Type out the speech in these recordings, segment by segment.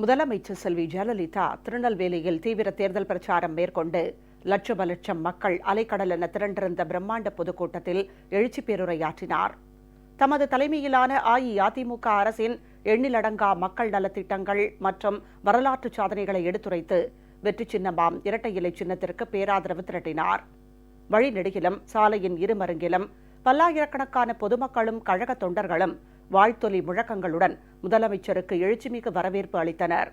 முதலமைச்சர் செல்வி ஜெயலலிதா திருநெல்வேலியில் தீவிர தேர்தல் பிரச்சாரம் மேற்கொண்டு லட்சம் மக்கள் அலைக்கடல் என திரண்டிருந்த பிரம்மாண்ட பொதுக்கூட்டத்தில் எழுச்சி பேருரையாற்றினார். தமது தலைமையிலான அஇஅதிமுக அரசின் எண்ணிலடங்கா மக்கள் நலத்திட்டங்கள் மற்றும் வரலாற்று சாதனைகளை எடுத்துரைத்து வெற்றி சின்னமாம் இரட்டை இலை சின்னத்திற்கு பேராதரவு திரட்டினார். வழிநெடுகிலும் சாலையின் இருமருங்கிலும் பல்லாயிரக்கணக்கான பொதுமக்களும் கழக தொண்டர்களும் வாழ்த்தொலி முழக்கங்களுடன் முதலமைச்சருக்கு எழுச்சிமிகு வரவேற்பு அளித்தனர்.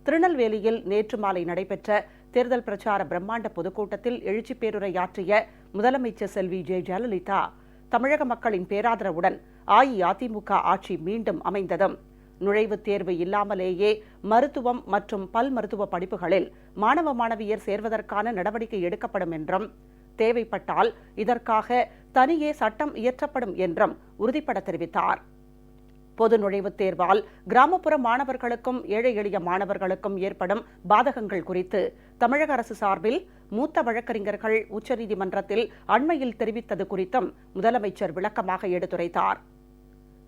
திருநெல்வேலியில் நேற்று மாலை நடைபெற்ற தேர்தல் பிரச்சார பிரம்மாண்ட பொதுக்கூட்டத்தில் எழுச்சி பேருரையாற்றிய முதலமைச்சர் செல்வி ஜெயலலிதா, தமிழக மக்களின் பேராதரவுடன் அஇஅதிமுக ஆட்சி மீண்டும் அமைந்ததும் நுழைவுத் தேர்வு இல்லாமலேயே மருத்துவம் மற்றும் பல் மருத்துவ படிப்புகளில் மாணவ மாணவியர் சேர்வதற்கான நடவடிக்கை எடுக்கப்படும் என்றும், தேவைப்பட்டால் இதற்காக தனியே சட்டம் இயற்றப்படும் என்றும் உறுதிபட தெரிவித்தார். பொது நுழைவுத் தேர்வால் கிராமப்புற மாணவர்களுக்கும் ஏழை எளிய மாணவர்களுக்கும் ஏற்படும் பாதகங்கள் குறித்து தமிழக அரசு சார்பில் மூத்த வழக்கறிஞர்கள் உச்சநீதிமன்றத்தில் அண்மையில் தெரிவித்தது குறித்தும் முதலமைச்சர் விளக்கமாக எடுத்துரைத்தார்.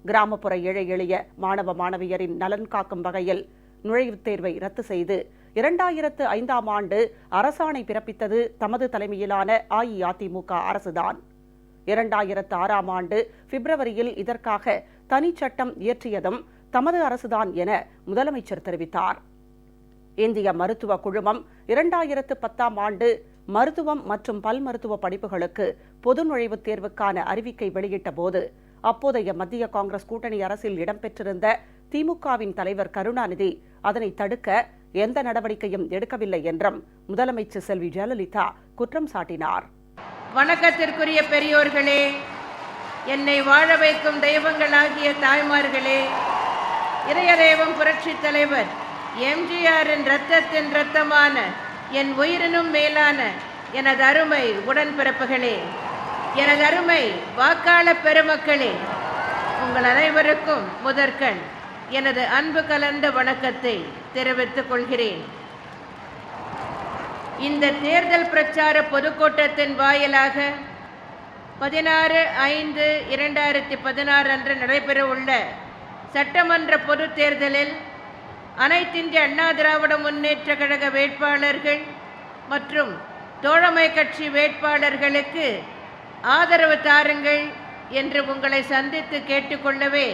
கிராமப்புற ஏழை எளிய மாணவ மாணவியரின் நலன் காக்கும் வகையில் நுழைவுத் தேர்வை ரத்து செய்து 2005ஆம் ஆண்டு அரசாணை பிறப்பித்தது தமது தலைமையிலான அஇஅதிமுக அரசுதான். 2006ஆம் ஆண்டு பிப்ரவரியில் இதற்காக தனிச்சட்டம் இயற்றியதும் தமது அரசுதான் என முதலமைச்சர் தெரிவித்தார். இந்திய மருத்துவ குழுமம் 2010ஆம் ஆண்டு மருத்துவம் மற்றும் பல் மருத்துவ படிப்புகளுக்கு பொது நுழைவுத் தேர்வுக்கான அறிவிக்கை வெளியிட்ட போது அப்போதைய மத்திய காங்கிரஸ் கூட்டணி அரசில் இடம்பெற்றிருந்த திமுகவின் தலைவர் கருணாநிதி அதனை தடுக்க எந்த நடவடிக்கையும் எடுக்கவில்லை என்றும் முதலமைச்சர் செல்வி ஜெயலலிதா குற்றம் சாட்டினார். வணக்கத்திற்குரிய பெரியோர்களே, என்னை வாழ வைக்கும் தெய்வங்களாகிய தாய்மார்களே, இதயதெய்வம் புரட்சித் தலைவர் எம்ஜிஆரின் இரத்தத்தின் இரத்தமான என் உயிரினும் மேலான எனது அருமை உடன்பிறப்புகளே, எனது அருமை வாக்காளர் பெருமக்களே, உங்கள் அனைவருக்கும் முதற்கண் எனது அன்பு கலந்த வணக்கத்தை தெரிவித்துக் கொள்கிறேன். இந்த தேர்தல் பிரச்சார பொதுக்கூட்டத்தின் வாயிலாக 16/5/2016 அன்று நடைபெறவுள்ள சட்டமன்ற பொதுத் தேர்தலில் அனைத்திந்திய அண்ணா திராவிட முன்னேற்ற கழக வேட்பாளர்கள் மற்றும் தோழமை கட்சி வேட்பாளர்களுக்கு ஆதரவு தாருங்கள் என்று உங்களை சந்தித்து கேட்டுக்கொள்ளவே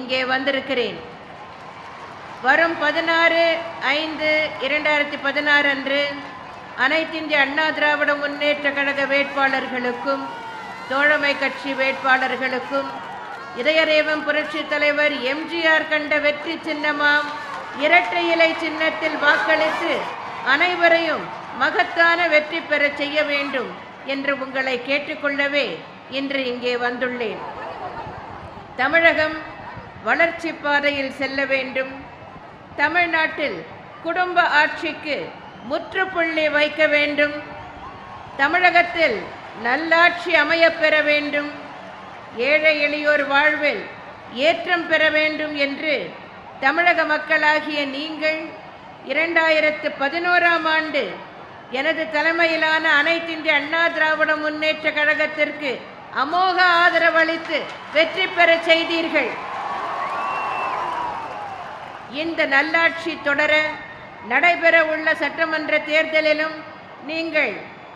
இங்கே வந்திருக்கிறேன். வரும் 16/5/2016 அன்று அனைத்திந்திய அண்ணா திராவிட முன்னேற்ற கழக வேட்பாளர்களுக்கும் தோழமை கட்சி வேட்பாளர்களுக்கும் இதயதெய்வம் புரட்சித் தலைவர் எம்ஜிஆர் கண்ட வெற்றி சின்னமாம் இரட்டை இலை சின்னத்தில் வாக்களித்து அனைவரையும் மகத்தான வெற்றி பெற செய்ய வேண்டும் என்று உங்களை கேட்டுக்கொள்ளவே இன்று இங்கே வந்துள்ளேன். தமிழகம் வளர்ச்சி பாதையில் செல்ல வேண்டும். தமிழ்நாட்டில் குடும்ப ஆட்சிக்கு முற்றுப்புள்ளி வைக்க வேண்டும். தமிழகத்தில் நல்லாட்சி அமையப்பெற வேண்டும். ஏழை எளியோர் வாழ்வில் ஏற்றம் பெற வேண்டும் என்று தமிழக மக்களாகிய நீங்கள் 2011ஆம் ஆண்டு எனது தலைமையிலான அனைத்திந்திய அண்ணா திராவிட முன்னேற்ற கழகத்திற்கு அமோக ஆதரவு அளித்து வெற்றி பெற செய்தீர்கள். இந்த நல்லாட்சி தொடர நடைபெற உள்ள சட்டமன்ற தேர்தலிலும் நீங்கள்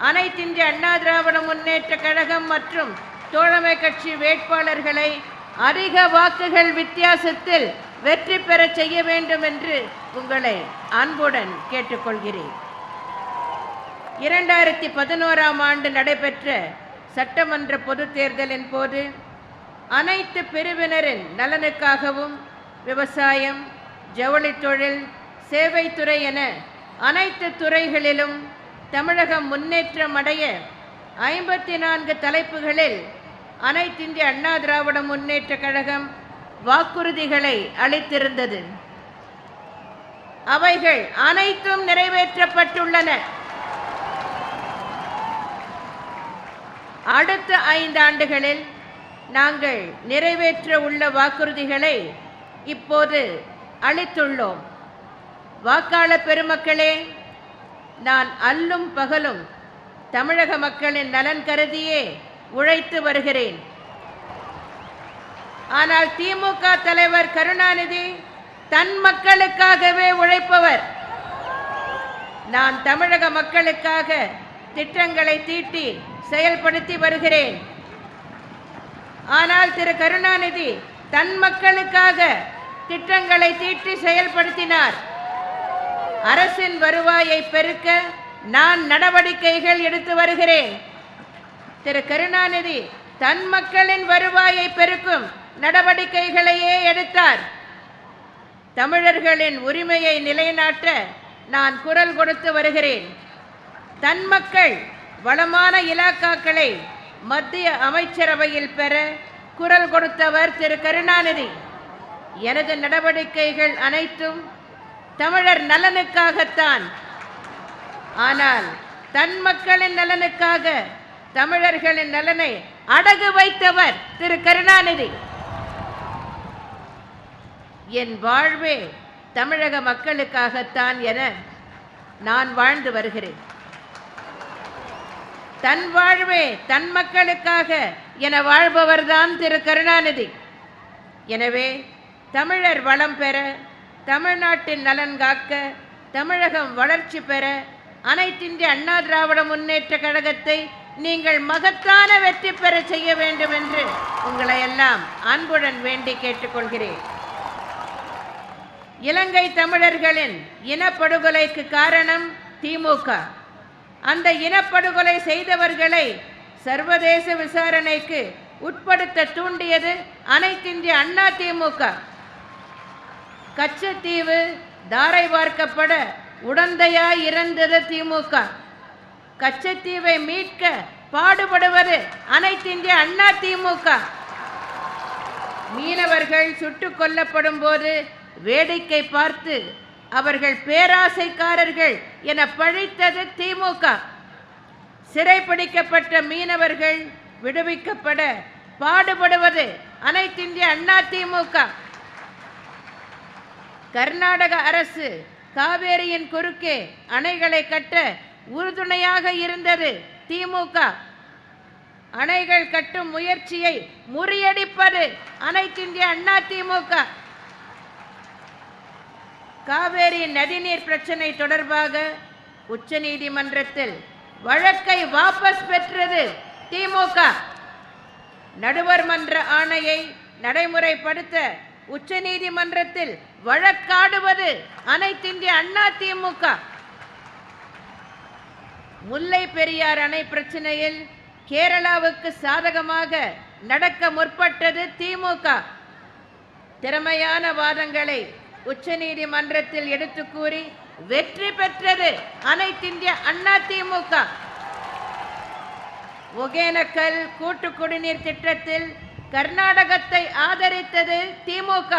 அனைத்திந்திய அண்ணா திராவிட முன்னேற்ற கழகம் மற்றும் தோழமை கட்சி வேட்பாளர்களை அதிக வாக்குகள் வித்தியாசத்தில் வெற்றி பெற செய்ய வேண்டும் என்று உங்களை அன்புடன் கேட்டுக்கொள்கிறேன். 2011ஆம் ஆண்டு நடைபெற்ற சட்டமன்ற பொதுத் தேர்தலின் போது அனைத்து பிரிவினரின் நலனுக்காகவும் விவசாயம், ஜவுளி தொழில், சேவைத்துறை என அனைத்து துறைகளிலும் தமிழகம் முன்னேற்றம் அடைய 54 தலைப்புகளில் அனைத்திந்திய அண்ணா திராவிட முன்னேற்ற கழகம் வாக்குறுதிகளை அளித்திருந்தது. அவைகள் அனைத்தும் நிறைவேற்றப்பட்டுள்ளன. அடுத்த 5 ஆண்டுகளில் நாங்கள் நிறைவேற்ற உள்ள வாக்குறுதிகளை இப்போது அளித்துள்ளோம். வாக்காளர் பெருமக்களே, நான் அல்லும் பகலும் தமிழக மக்களின் நலன் கருதியே உழைத்து வருகிறேன். ஆனால் திமுக தலைவர் கருணாநிதி தன் மக்களுக்காகவே உழைப்பவர். நான் தமிழக மக்களுக்காக திட்டங்களை தீட்டி செயல்படுத்தி வருகிறேன். ஆனால் திரு கருணாநிதி தன் மக்களுக்காக திட்டங்களை தீட்டி செயல்படுத்தினார். அரசின் வருவாயை பெருக்க நான் நடவடிக்கைகள் எடுத்து வருகிறேன். திரு கருணாநிதி தன் மக்களின் வருவாயை பெருக்கும் நடவடிக்கைகளையே எடுத்தார். தமிழர்களின் உரிமையை நிலைநாட்ட நான் குரல் கொடுத்து வருகிறேன். தன் மக்கள் வளமான இலாக்காக்களை மத்திய அமைச்சரவையில் பெற குரல் கொடுத்தவர் திரு கருணாநிதி. எனது நடவடிக்கைகள் அனைத்தும் தமிழர் நலனுக்காகத்தான். ஆனால் தன் மக்களின் நலனுக்காக தமிழர்களின் நலனை அடகு வைத்தவர் திரு கருணாநிதி. என் வாழ்வே தமிழக மக்களுக்காகத்தான் என நான் வாழ்ந்து வருகிறேன். தன் வாழ்வே தன் மக்களுக்காக என வாழ்பவர்தான் திரு கருணாநிதி. எனவே தமிழர் வளம் பெற, தமிழ்நாட்டின் நலன் காக்க, தமிழகம் வளர்ச்சி பெற அனைத்திந்திய அண்ணா திராவிட முன்னேற்ற கழகத்தை நீங்கள் மகத்தான வெற்றி பெற செய்ய வேண்டும் என்று உங்களை எல்லாம் அன்புடன் வேண்டி கேட்டுக்கொள்கிறேன். இலங்கை தமிழர்களின் இனப்படுகொலைக்கு காரணம் திமுக. அந்த இனப்படுகொலை செய்தவர்களை சர்வதேச விசாரணைக்கு உட்படுத்த தூண்டியது அனைத்திந்திய அண்ணா திமுக. கச்சத்தீவு தாரை வார்க்கப்பட உடந்தையாய் இருந்தது திமுக. கச்சத்தீவை மீட்க பாடுபடுவது அனைத்திந்திய அண்ணா திமுக. மீனவர்கள் சுட்டுக் கொல்லப்படும் போது வேடிக்கை பார்த்து அவர்கள் பேராசைக்காரர்கள் என பழித்தது திமுக. சிறைப்பிடிக்கப்பட்ட மீனவர்கள் விடுவிக்கப்பட பாடுபடுவது அனைத்திந்திய அண்ணா திமுக. கர்நாடக அரசு காவேரியின் குறுக்கே அணைகளை கட்ட உறுதுணையாக இருந்தது திமுக. அணைகள் கட்டும் முயற்சியை முறியடிப்பது அனைத்திந்திய அண்ணா திமுக. காவேரி நதிநீர் பிரச்சனை தொடர்பாக உச்சநீதிமன்றத்தில் வழக்கை வாபஸ் பெற்றது திமுக. நடுவர் மன்ற ஆணையை நடைமுறைப்படுத்த உச்சநீதிமன்றத்தில் வழக்காடுவது அனைத்திந்திய அண்ணா திமுக. முல்லை பெரியார் அணை பிரச்சனையில் கேரளாவுக்கு சாதகமாக நடக்க முற்பட்டது திமுக. திறமையான வாதங்களை உச்சநீதிமன்றத்தில் எடுத்து கூறி வெற்றி பெற்றது அனைத்திந்திய அண்ணா திமுக. ஒகேனக்கல் கூட்டு குடிநீர் திட்டத்தில் கர்நாடகத்தை ஆதரித்தது திமுக.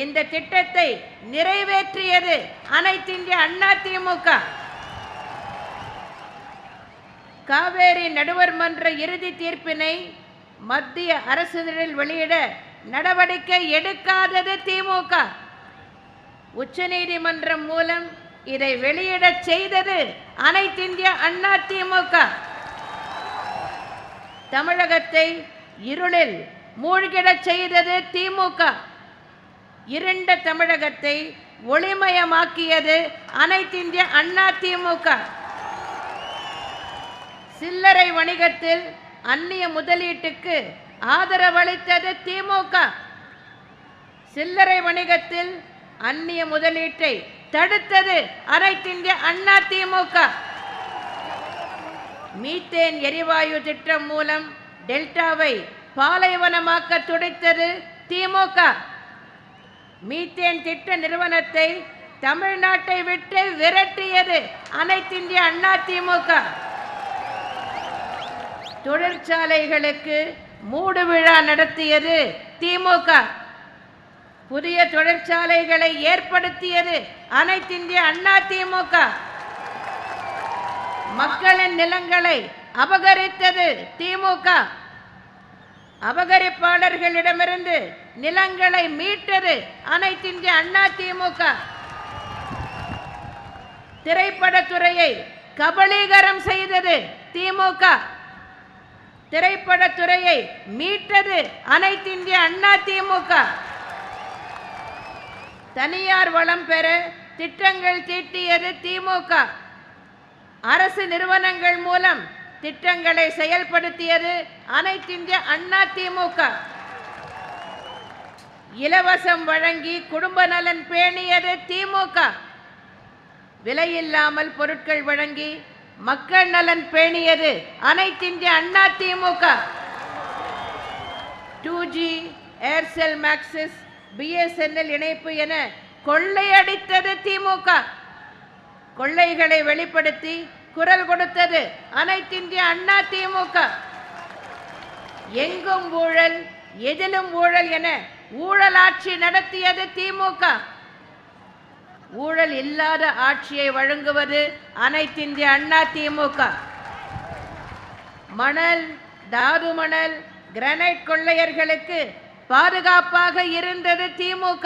இந்த திட்டத்தை நிறைவேற்றியது அனைத்திந்திய அண்ணா திமுக. காவேரி நடுவர் மன்ற இறுதி தீர்ப்பினை மத்திய அரசிதழில் வெளியிட நடவடிக்கை எடுக்காதது திமுக. உச்சநீதிமன்றம் மூலம் இதை வெளியிடச் செய்தது அனைத்திந்திய அண்ணா திமுக. தமிழகத்தை இருளில் மூழ்கிடச் செய்தது திமுக. இருண்ட தமிழகத்தை ஒளிமயமாக்கியது அனைத்திந்திய அண்ணா திமுக. சில்லறை வணிகத்தில் அந்நிய முதலீட்டுக்கு ஆதரவளித்தது திமுக. சில்லறை வணிகத்தில் அந்நிய முதலீட்டை தடுத்தது அனைத்திந்திய அண்ணா திமுக. மீத்தேன் எரிவாயு திட்டம் மூலம் டெல்டாவை பாலைவனமாக்க துடித்தது திமுக. மீத்தேன் திட்ட நிறுவனத்தை தமிழ்நாட்டை விட்டு விரட்டியது அனைத்திந்திய அண்ணா திமுக. தொழிற்சாலைகளுக்கு மூடு விழா நடத்தியது திமுக. புதிய தொழிற்சாலைகளை ஏற்படுத்தியது அனைத்திந்திய அண்ணா திமுக. மக்களின் நிலங்களை அபகரித்தது திமுக. அபகரிப்பாளர்களிடமிருந்து நிலங்களை மீட்டது அனைத்து இந்திய அண்ணா திமுக. திரைப்படத்துறையை கபலீகரம் செய்தது திமுக. திரைப்படத்துறையை மீட்டது அனைத்து இந்திய அண்ணா திமுக. தனியார் வளம் பெற திட்டங்கள் தீட்டியது திமுக. அரசு நிறுவனங்கள் மூலம் திட்டங்களை செயல்படுத்தியது அனைத்து இந்திய அண்ணா திமுக. இலவசம் வழங்கி குடும்ப நலன் பேணியது திமுக. விலையில்லாமல் பொருட்கள் வழங்கி மக்கள் நலன் பேணியது அனைத்து இந்திய Anna DMK. 2G, Aircel Maxis, BSNL இணைப்பு என கொள்ளையடித்தது திமுக. கொள்ளைகளை வெளிப்படுத்தி குரல் கொடுத்தது அனைத்து இந்திய அண்ணா திமுக. எங்கும் ஊழல், எதிலும் ஊழல் என ஊழலாட்சி நடத்தியது திமுக. ஊழல் இல்லாத ஆட்சியை வழங்குவது அனைத்து இந்திய அண்ணா திமுக. மணல், தாது மணல், கிரானைட் கொள்ளையர்களுக்கு பாதுகாப்பாக இருந்தது திமுக.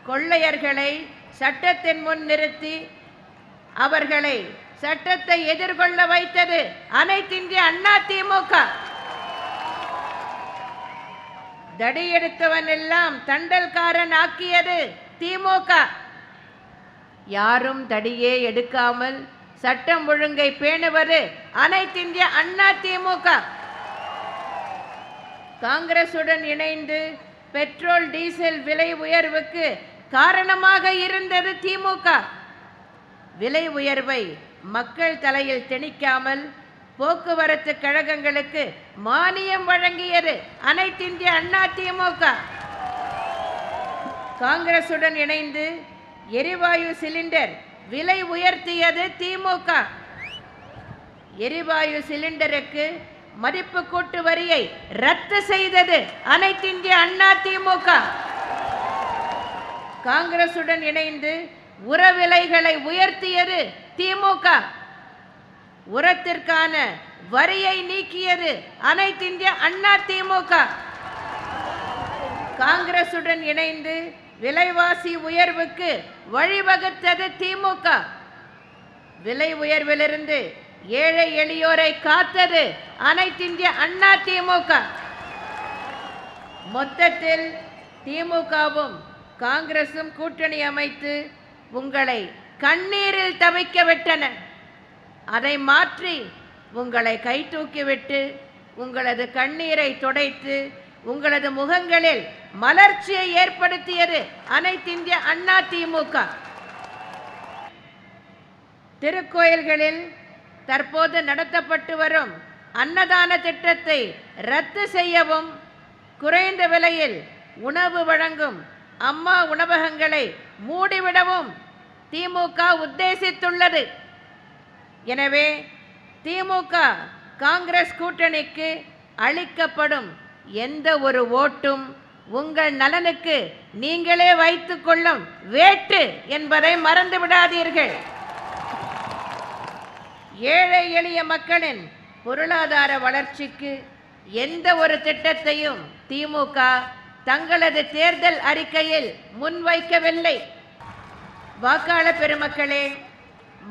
கொள்ளையர்களை சட்டத்தின் முன் நிறுத்தி அவர்களை சட்டத்தை எதிர்கொள்ள வைத்தது அனைத்து இந்திய அண்ணா திமுக. தடியெடுத்தவன் எல்லாம் தண்டல்காரன் ஆக்கியது திமுக. யாரும் தடியே எடுக்காமல் சட்டம் ஒழுங்கை பேணுவது அனைத்து இந்திய அண்ணா திமுக. காங்கிரசுடன் இணைந்து பெட்ரோல் டீசல் விலை உயர்வுக்கு காரணமாக இருந்தது திமுக. விலை உயர்வை மக்கள் தலையில் திணிக்காமல் போக்குவரத்து கழகங்களுக்கு மானியம் வழங்கியது அனைத்து இந்திய அண்ணா திமுக. காங்கிரசுடன் இணைந்து எரிவாயு சிலிண்டர் விலை உயர்த்தியது திமுக. எரிவாயு சிலிண்டருக்கு மதிப்பு கூட்டு வரியை ரத்து செய்தது அனைத்து இந்திய அண்ணா திமுக. காங்கிரசுடன் இணைந்து உர விலைகளை உயர்த்தியது திமுக. உரத்திற்கான வரியை நீக்கியது அனைத்து இந்திய அண்ணா திமுக. காங்கிரசுடன் இணைந்து விலைவாசி உயர்வுக்கு வழிவகுத்தது திமுக. விலை உயர்விலிருந்து ஏழை எளியோரை காத்தது அனைத்து இந்திய அண்ணா திமுக. மொத்தத்தில் திமுகவும் காங்கிரசும் கூட்டணி அமைத்து உங்களை கண்ணீரில் தவிக்க விட்டன. அதை மாற்றி உங்களை கை தூக்கிவிட்டு உங்களது கண்ணீரை துடைத்து உங்களது முகங்களில் மலர்ச்சியை ஏற்படுத்தியது அனைத்து இந்திய அண்ணா திமுக. திருக்கோயில்களில் தற்போது நடத்தப்பட்டு வரும் அன்னதான திட்டத்தை ரத்து செய்யவும் குறைந்த விலையில் உணவு வழங்கும் அம்மா உணவகங்களை மூடிவிடவும் திமுக உத்தேசித்துள்ளது. எனவே திமுக காங்கிரஸ் கூட்டணிக்கு அளிக்கப்படும் எந்த ஒரு ஓட்டும் உங்கள் நலனுக்கு நீங்களே வைத்துக் கொள்ளும் வேட்டு என்பதை மறந்து விடாதீர்கள். ஏழை எளிய மக்களின் பொருளாதார வளர்ச்சிக்கு எந்த ஒரு திட்டத்தையும் திமுக தங்களது தேர்தல் அறிக்கையில் முன்வைக்கவில்லை. வாக்காளர் பெருமக்களே,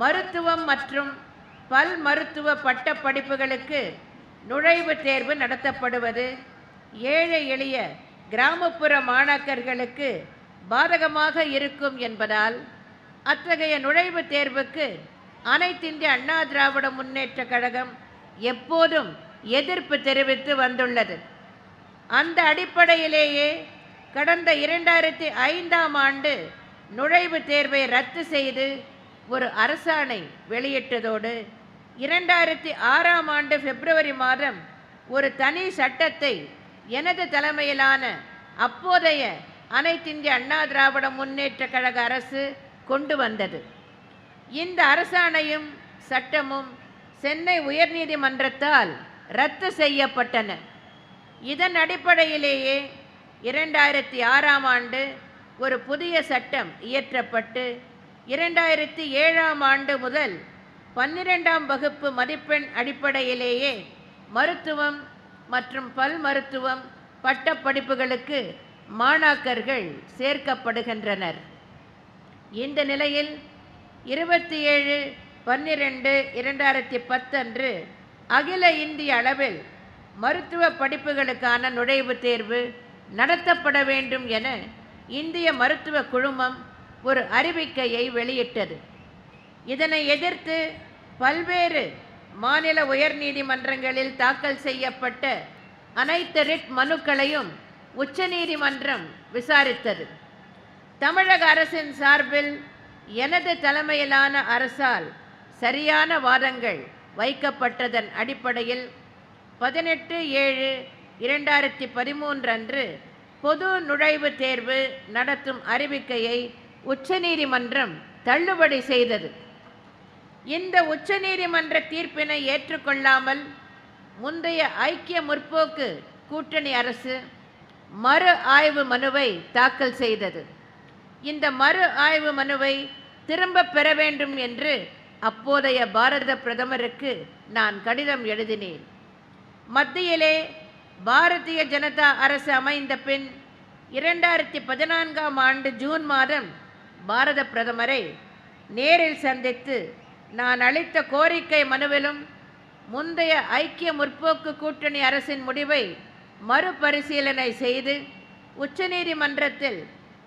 மருத்துவம் மற்றும் பல் மருத்துவ பட்ட படிப்புகளுக்கு நுழைவுத் தேர்வு நடத்தப்படுவது ஏழை எளிய கிராமப்புற மாணாக்கர்களுக்கு பாதகமாக இருக்கும் என்பதால் அத்தகைய நுழைவுத் தேர்வுக்கு அனைத்து இந்திய அண்ணா திராவிட முன்னேற்ற கழகம் எப்போதும் எதிர்ப்பு தெரிவித்து வந்துள்ளது. அந்த அடிப்படையிலேயே கடந்த 2005ஆம் ஆண்டு நுழைவுத் தேர்வை ரத்து செய்து ஒரு அரசாணை வெளியிட்டதோடு 2006ஆம் ஆண்டு பிப்ரவரி மாதம் ஒரு தனி சட்டத்தை எனது தலைமையிலான அப்போதைய அனைத்து இந்திய அண்ணா திராவிட முன்னேற்ற கழக அரசு கொண்டு வந்தது. இந்த அரசாணையும் சட்டமும் சென்னை உயர்நீதிமன்றத்தால் ரத்து செய்யப்பட்டன. இதன் அடிப்படையிலேயே 2006ஆம் ஆண்டு ஒரு புதிய சட்டம் இயற்றப்பட்டு 2007ஆம் ஆண்டு முதல் 12ஆம் வகுப்பு மதிப்பெண் அடிப்படையிலேயே மருத்துவம் மற்றும் பல் மருத்துவம் பட்டப்படிப்புகளுக்கு மாணாக்கர்கள் சேர்க்கப்படுகின்றனர். இந்த நிலையில் 27/12/2010 அன்று அகில இந்திய அளவில் மருத்துவ படிப்புகளுக்கான நுழைவுத் தேர்வு நடத்தப்பட வேண்டும் என இந்திய மருத்துவ குழுமம் ஒரு அறிவிக்கையை வெளியிட்டது. இதனை எதிர்த்து பல்வேறு மாநில உயர்நீதிமன்றங்களில் தாக்கல் செய்யப்பட்ட அனைத்து ரிட் மனுக்களையும் உச்சநீதிமன்றம் விசாரித்தது. தமிழக அரசின் சார்பில் எனது தலைமையிலான அரசால் சரியான வாதங்கள் வைக்கப்பட்டதன் அடிப்படையில் 18/7/2013 அன்று பொது நுழைவுத் தேர்வு நடத்தும் அறிவிக்கையை உச்சநீதிமன்றம் தள்ளுபடி செய்தது. இந்த உச்சநீதிமன்ற தீர்ப்பினை ஏற்றுக்கொள்ளாமல் முந்தைய ஐக்கிய முற்போக்கு கூட்டணி அரசு மறு ஆய்வு மனுவை தாக்கல் செய்தது. இந்த மறு ஆய்வு மனுவை திரும்ப பெற வேண்டும் என்று அப்போதைய பாரத பிரதமருக்கு நான் கடிதம் எழுதினேன். மத்தியிலே பாரதிய ஜனதா அரசு அமைந்த பின் 2014ஆம் ஆண்டு ஜூன் மாதம் பாரத பிரதமரை நேரில் சந்தித்து நான் அளித்த கோரிக்கை மனுவிலும் முந்தைய ஐக்கிய முற்போக்கு கூட்டணி அரசின் முடிவை மறுபரிசீலனை செய்து உச்சநீதிமன்றத்தில்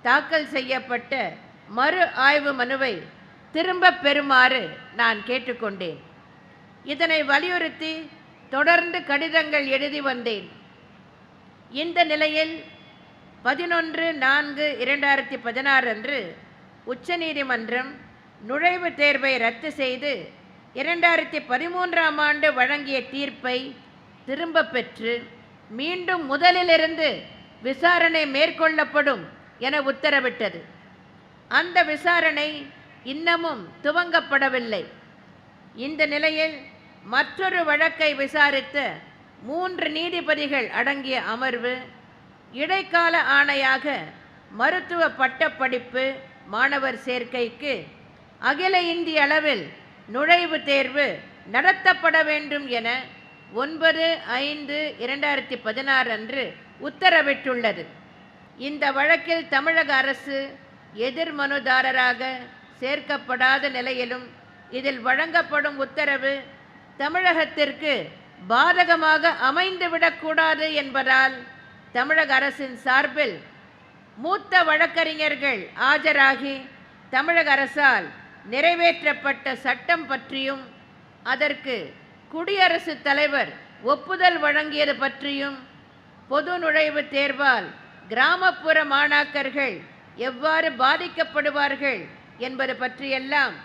தாக்கல் செய்யப்பட்ட மறு ஆய்வு மனுவை திரும்ப பெறுமாறு நான் கேட்டுக்கொண்டேன். இதனை வலியுறுத்தி தொடர்ந்து கடிதங்கள் எழுதி வந்தேன். இந்த நிலையில் 11/4/2016 அன்று உச்சநீதிமன்றம் நுழைவுத் தேர்வை ரத்து செய்து 2013ஆம் ஆண்டு வழங்கிய தீர்ப்பை திரும்ப பெற்று மீண்டும் முதலிலிருந்து விசாரணை மேற்கொள்ளப்படும் என உத்தரவிட்டது. அந்த விசாரணை இன்னமும் துவங்கப்படவில்லை. இந்த நிலையில் மற்றொரு வழக்கை விசாரித்த 3 நீதிபதிகள் அடங்கிய அமர்வு இடைக்கால ஆணையாக மருத்துவ பட்டப்படிப்பு மாணவர் சேர்க்கைக்கு அகில இந்திய அளவில் நுழைவுத் தேர்வு நடத்தப்பட வேண்டும் என 9/5/2016 அன்று உத்தரவிட்டுள்ளது. இந்த வழக்கில் தமிழக அரசு எதிர்மனுதாரராக சேர்க்கப்படாத நிலையிலும் இதில் வழங்கப்படும் உத்தரவு தமிழகத்திற்கு பாதகமாக அமைந்துவிடக்கூடாது என்பதால் தமிழக அரசின் சார்பில் மூத்த வழக்கறிஞர்கள் ஆஜராகி தமிழக அரசால் நிறைவேற்றப்பட்ட சட்டம் பற்றியும் அதற்கு குடியரசுத் தலைவர் ஒப்புதல் வழங்கியது பற்றியும் பொது நுழைவுத் தேர்வால் கிராமப்புற மாணாக்கர்கள் எவ்வாறு பாதிக்கப்படுவார்கள் என்பது பற்றியெல்லாம்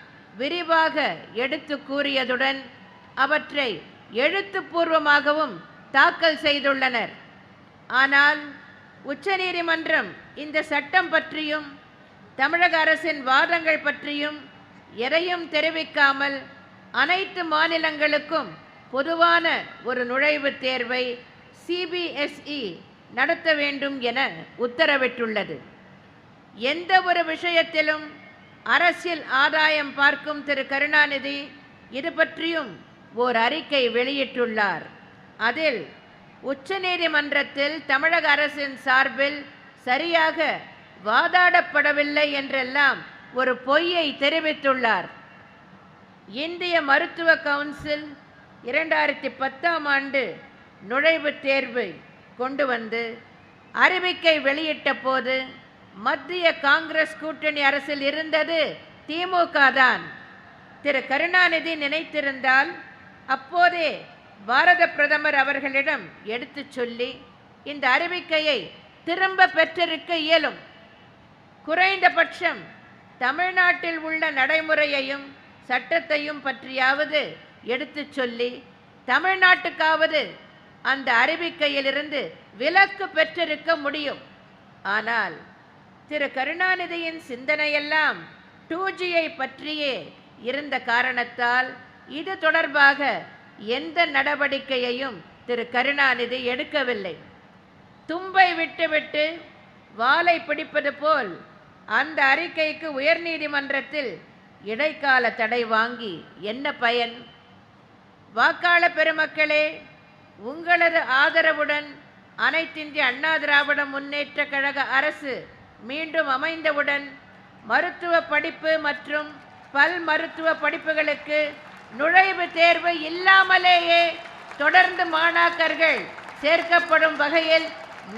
விரிவாக எடுத்து கூறியதுடன் அவற்றை எழுத்துப்பூர்வமாகவும் தாக்கல் செய்துள்ளனர். ஆனால் உச்சநீதிமன்றம் இந்த சட்டம் பற்றியும் தமிழக அரசின் வாதங்கள் பற்றியும் எதையும் தெரிவிக்காமல் அனைத்து மாநிலங்களுக்கும் பொதுவான ஒரு நுழைவுத் தேர்வை CBSE நடத்த வேண்டும் என உத்தரவிட்டுள்ளது. எந்த ஒரு விஷயத்திலும் அரசியல் ஆதாயம் பார்க்கும் திரு கருணாநிதி இது பற்றியும் ஓர் அறிக்கை வெளியிட்டுள்ளார். அதில் உச்சநீதிமன்றத்தில் தமிழக அரசின் சார்பில் சரியாக வாதாடப்படவில்லை என்றெல்லாம் ஒரு பொய்யை தெரிவித்துள்ளார். இந்திய மருத்துவ கவுன்சில் 2010ஆம் ஆண்டு நுழைவுத் தேர்வை கொண்டு வந்து அறிவிக்கை வெளியிட்ட போது மத்திய காங்கிரஸ் கூட்டணி அரசில் இருந்தது திமுக தான். திரு கருணாநிதி நினைத்திருந்தால் அப்போதே பாரத பிரதமர் அவர்களிடம் எடுத்துச் சொல்லி இந்த அறிவிக்கையை திரும்ப பெற்றிருக்க இயலும். குறைந்தபட்சம் தமிழ்நாட்டில் உள்ள நடைமுறையையும் சட்டத்தையும் பற்றியாவது எடுத்துச் சொல்லி தமிழ்நாட்டுக்காவது அந்த அறிவிக்கையிலிருந்து விலக்கு பெற்றிருக்க முடியும். ஆனால் திரு கருணாநிதியின் சிந்தனையெல்லாம் 2Gயை பற்றியே இருந்த காரணத்தால் இது தொடர்பாக எந்த நடவடிக்கையையும் திரு கருணாநிதி எடுக்கவில்லை. தும்பை விட்டுவிட்டு வாலை பிடிப்பது போல் அந்த அறிக்கைக்கு உயர்நீதிமன்றத்தில் இடைக்கால தடை வாங்கி என்ன பயன்? வாக்காள பெருமக்களே, உங்களது ஆதரவுடன் அனைத்திந்திய அண்ணா திராவிட முன்னேற்ற கழக அரசு மீண்டும் அமைந்தவுடன் மருத்துவ படிப்பு மற்றும் பல் மருத்துவ படிப்புகளுக்கு நுழைவுத் தேர்வு இல்லாமலேயே தொடர்ந்து மாணாக்கர்கள் சேர்க்கப்படும் வகையில்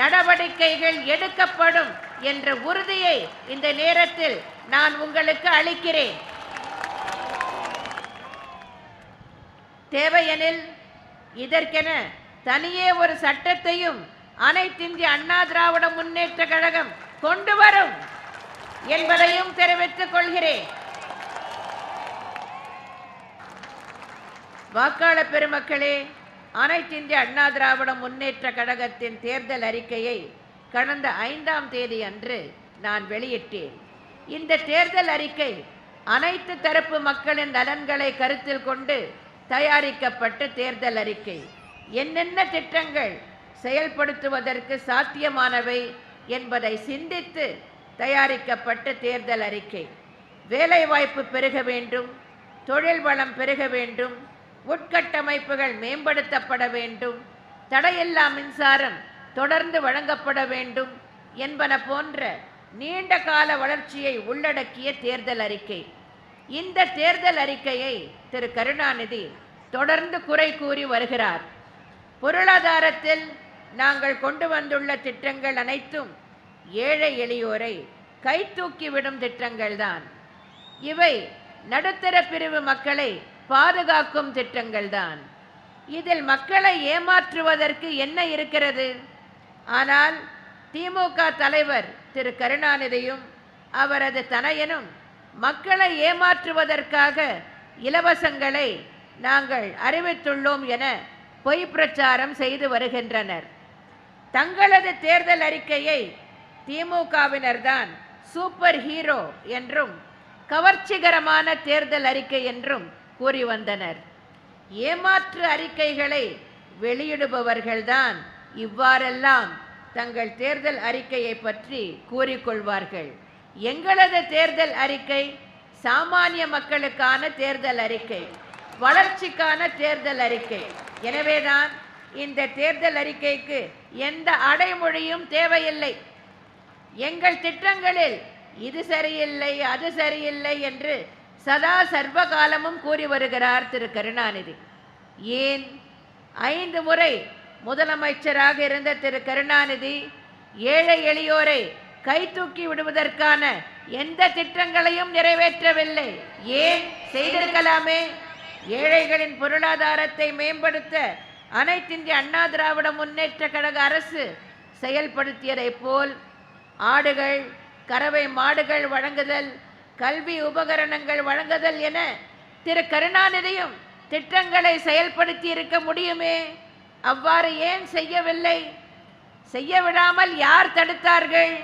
நடவடிக்கைகள் எடுக்கப்படும் என்ற உறுதியை இந்த நேரத்தில் நான் உங்களுக்கு அளிக்கிறேன். தேவையெனில் இதற்கென தனியே ஒரு சட்டத்தையும் அனைத்திந்திய அண்ணா திராவிட முன்னேற்ற கழகம் கொண்டு வரும் என்பதையும் தெரிவித்துக் கொள்கிறேன். வாக்காளர் பெருமக்களே, அனைத்திந்திய அண்ணா திராவிட முன்னேற்ற கழகத்தின் தேர்தல் அறிக்கையை கடந்த 5ஆம் தேதி அன்று நான் வெளியிட்டேன். இந்த தேர்தல் அறிக்கை அனைத்து தரப்பு மக்களின் நலன்களை கருத்தில் கொண்டு தயாரிக்கப்பட்ட தேர்தல் அறிக்கை. என்னென்ன திட்டங்கள் செயல்படுத்துவதற்கு சாத்தியமானவை என்பதை சிந்தித்து தயாரிக்கப்பட்ட தேர்தல் அறிக்கை. வேலைவாய்ப்பு பெருக வேண்டும், தொழில் வளம் பெருக வேண்டும், உட்கட்டமைப்புகள் மேம்படுத்தப்பட வேண்டும், தடையில்லா மின்சாரம் தொடர்ந்து வழங்கப்பட வேண்டும் என்பன போன்ற நீண்ட கால வளர்ச்சியை உள்ளடக்கிய தேர்தல் அறிக்கை. இந்த தேர்தல் அறிக்கையை திரு கருணாநிதி தொடர்ந்து குறை கூறி வருகிறார். பொருளாதாரத்தில் நாங்கள் கொண்டு வந்துள்ள திட்டங்கள் அனைத்தும் ஏழை எளியோரை கைதூக்கிவிடும் திட்டங்கள்தான். இவை நடுத்தர பிரிவு மக்களை பாதுகாக்கும் திட்டங்கள்தான். இதில் மக்களை ஏமாற்றுவதற்கு என்ன இருக்கிறது? ஆனால் திமுக தலைவர் திரு கருணாநிதியும் அவரது தனையனும் மக்களை ஏமாற்றுவதற்காக இலவசங்களை நாங்கள் அறிவித்துள்ளோம் என பொய் பிரச்சாரம் செய்து வருகின்றனர். தங்களது தேர்தல் அறிக்கையை திமுகவினர்தான் சூப்பர் ஹீரோ என்றும் கவர்ச்சிகரமான தேர்தல் அறிக்கை என்றும் கூறி வந்தனர். ஏமாற்று அறிக்கைகளை வெளியிடுபவர்கள்தான் இவ்வாறெல்லாம் தங்கள் தேர்தல் அறிக்கையை பற்றி கூறிக்கொள்வார்கள். எங்களது தேர்தல் அறிக்கை சாமானிய மக்களுக்கான தேர்தல் அறிக்கை, வளர்ச்சிக்கான தேர்தல் அறிக்கை. எனவேதான் இந்த தேர்தல் அறிக்கைக்கு எந்த அடைமொழியும் தேவையில்லை. எங்கள் திட்டங்களில் இது சரியில்லை, அது சரியில்லை என்று சதா சர்வ காலமும் கூறி வருகிறார் திரு கருணாநிதி. ஏன் 5 முறை முதலமைச்சராக இருந்த திரு கருணாநிதி ஏழை எளியோரை கைதூக்கி விடுவதற்கான எந்த திட்டங்களையும் நிறைவேற்றவில்லை? ஏன்? செய்திருக்கலாமே. ஏழைகளின் பொருளாதாரத்தை மேம்படுத்த அனைத்திந்திய அண்ணா திராவிட முன்னேற்ற கழக அரசு செயல்படுத்தியதை போல் ஆடுகள், கறவை மாடுகள் வழங்குதல், கல்வி உபகரணங்கள் வழங்குதல் என திரு கருணாநிதியும் திட்டங்களை செயல்படுத்தி இருக்க முடியுமே. அவ்வாறு ஏன் செய்யவில்லை? செய்ய விடாமல் யார் தடுத்தார்கள்?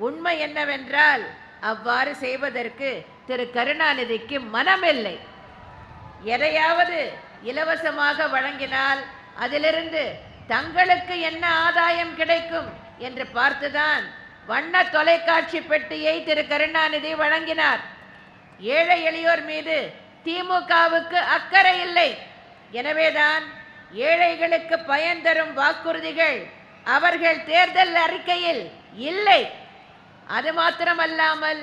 உண்மை என்னவென்றால் அவ்வாறு செய்வதற்கு திரு கருணாநிதிக்கு மனமில்லை. எதையாவது இலவசமாக வழங்கினால் அதிலிருந்து தங்களுக்கு என்ன ஆதாயம் கிடைக்கும் என்று பார்த்துதான் வண்ண தொலைக்காட்சி பெட்டியை திரு கருணாநிதி வழங்கினார். ஏழை எளியோர் மீது திமுகவுக்கு அக்கறை இல்லை. எனவேதான் ஏழைகளுக்கு பயன் தரும் வாக்குறுதிகள் அவர்கள் தேர்தல் அறிக்கையில் இல்லை. அது மாத்திரமல்லாமல்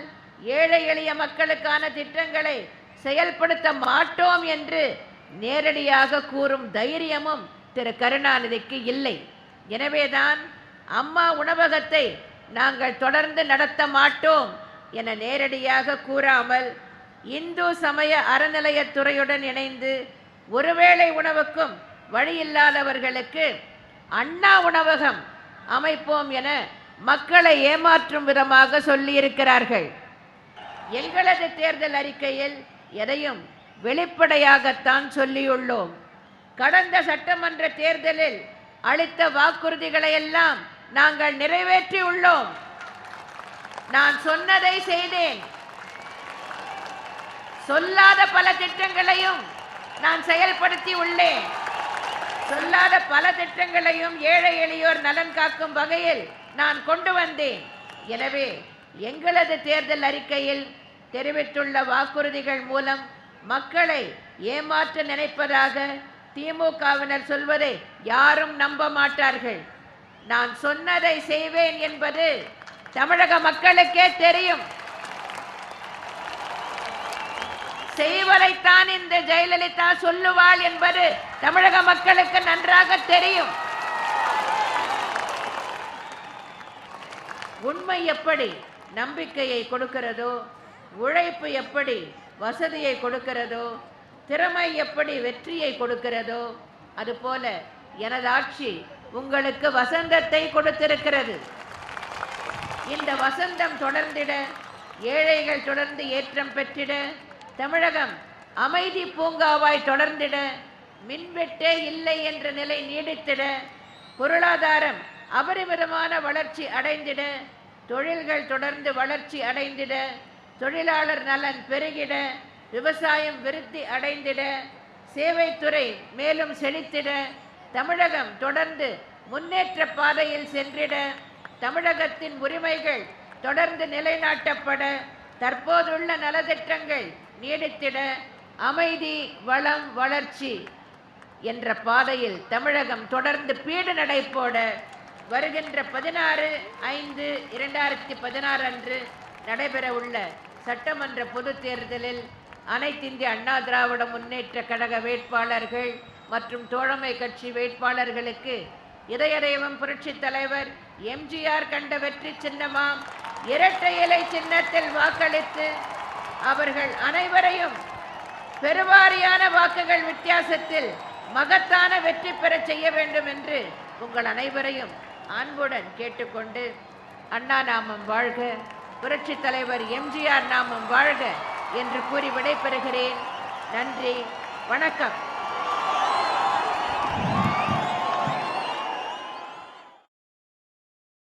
ஏழை எளிய மக்களுக்கான திட்டங்களை செயல்படுத்த மாட்டோம் என்று நேரடியாக கூறும் தைரியமும் திரு கருணாநிதிக்கு இல்லை. எனவேதான் அம்மா உணவகத்தை நாங்கள் தொடர்ந்து நடத்த மாட்டோம் என நேரடியாக கூறாமல் இந்து சமய அறநிலையத்துறையுடன் இணைந்து ஒருவேளை உணவுக்கும் வழியில்லாதவர்களுக்கு அண்ணா உணவகம் அமைப்போம் என மக்களை ஏமாற்றும் விதமாக சொல்லியிருக்கிறார்கள். எங்களது தேர்தல் அறிக்கையில் எதையும் வெளிப்படையாகத்தான் சொல்லியுள்ளோம். கடந்த சட்டமன்ற தேர்தலில் அளித்த வாக்குறுதிகளை எல்லாம் நாங்கள் நிறைவேற்றி உள்ளோம். நான் சொன்னதை செய்தேன். சொல்லாத பல திட்டங்களையும் நான் செயல்படுத்தி உள்ளேன். சொல்லாத பல திட்டங்களையும் ஏழை எளியோர் நலன் காக்கும் வகையில் நான் கொண்டு வந்தேன். எனவே எங்களது தேர்தல் அறிக்கையில் தெரிவித்துள்ள வாக்குறுதிகள் மூலம் மக்களை ஏமாற்ற நினைப்பதாக திமுகவினர் சொல்வதை யாரும் நம்ப மாட்டார்கள். நான் சொன்னதை செய்வேன் என்பது தமிழக மக்களுக்கே தெரியும். செய்வதைத்தான் இந்த ஜெயலலிதா சொல்லுவாள் என்பது தமிழக மக்களுக்கு நன்றாக தெரியும். உண்மை எப்படி நம்பிக்கையை கொடுக்கிறதோ, உழைப்பு எப்படி வசதியை கொடுக்கிறதோ, திறமை எப்படி வெற்றியை கொடுக்கிறதோ, அதுபோல எனது ஆட்சி உங்களுக்கு வசந்தத்தை கொடுத்திருக்கிறது. இந்த வசந்தம் தொடர்ந்திட, ஏழைகள் தொடர்ந்து ஏற்றம் பெற்றிட, தமிழகம் அமைதி பூங்காவாய் தொடர்ந்திட, மின்வெட்டே இல்லை என்ற நிலை நீடித்திட, பொருளாதாரம் அபரிமிதமான வளர்ச்சி அடைந்திட, தொழில்கள் தொடர்ந்து வளர்ச்சி அடைந்திட, தொழிலாளர் நலன் பெருகிட, விவசாயம் விருத்தி அடைந்திட, சேவைத்துறை மேலும் செழித்திட, தமிழகம் தொடர்ந்து முன்னேற்ற பாதையில் சென்றிட, தமிழகத்தின் உரிமைகள் தொடர்ந்து நிலைநாட்டப்பட, தற்போதுள்ள நலத்திட்டங்கள் நீடித்திட, அமைதி வளம் வளர்ச்சி என்ற பாதையில் தமிழகம் தொடர்ந்து பீடு நடை போட, வருகின்ற 16/5/2016 அன்று நடைபெறவுள்ள சட்டமன்ற பொதுத் தேர்தலில் அனைத்திந்திய அண்ணா திராவிட முன்னேற்ற கழக வேட்பாளர்கள் மற்றும் தோழமை கட்சி வேட்பாளர்களுக்கு இதயதெய்வம் புரட்சி தலைவர் எம்ஜிஆர் கண்ட வெற்றி சின்னமாம் இரட்டை இலை சின்னத்தில் வாக்களித்து அவர்கள் அனைவரையும் பெருவாரியான வாக்குகள் வித்தியாசத்தில் மகத்தான வெற்றி பெற செய்ய வேண்டும் என்று உங்கள் அனைவரையும் அன்புடன் கேட்டுக்கொண்டு, அண்ணா நாமம் வாழ்க, புரட்சி தலைவர் எம்ஜிஆர் நாமம் வாழ்க என்று கூறி விடைபெறுகிறேன். நன்றி, வணக்கம்.